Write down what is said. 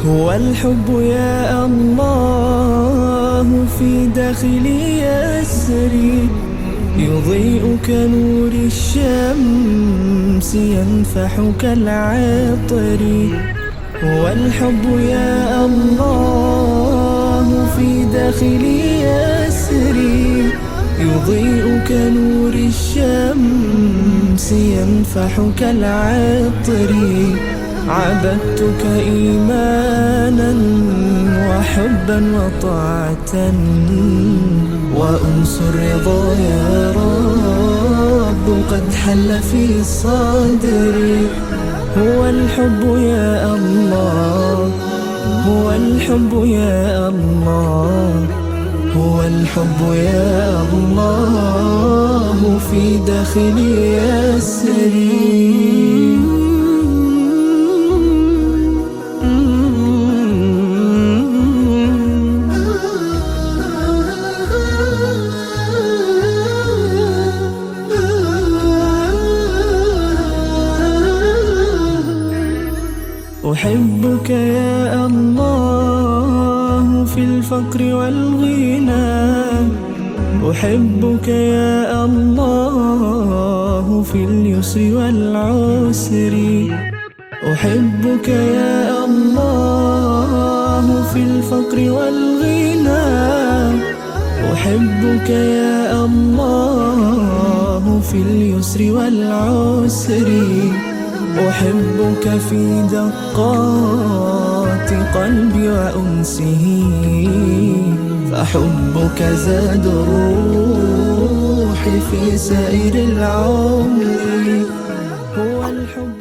هو الحب يا الله في داخلي يسري، يضيء كنور الشمس ينفح كالعطر. هو الحب يا الله في داخلي يسري، يضيء كنور الشمس ينفح كالعطر. عبدتك إيمانا وحبا وطاعة، وأنس الرضا يا رب قد حل في صدري. هو الحب يا الله، هو الحب يا الله، هو الحب يا الله في داخلي يسري. أحبك يا الله في الفقر والغنى، أحبك يا الله في اليسر والعسر. أحبك يا الله في الفقر والغنى، أحبك يا الله في اليسر والعسر. أحبك في دقات قلبي وأنسه، فحبك زاد روحي في سائر العمر. هو الحب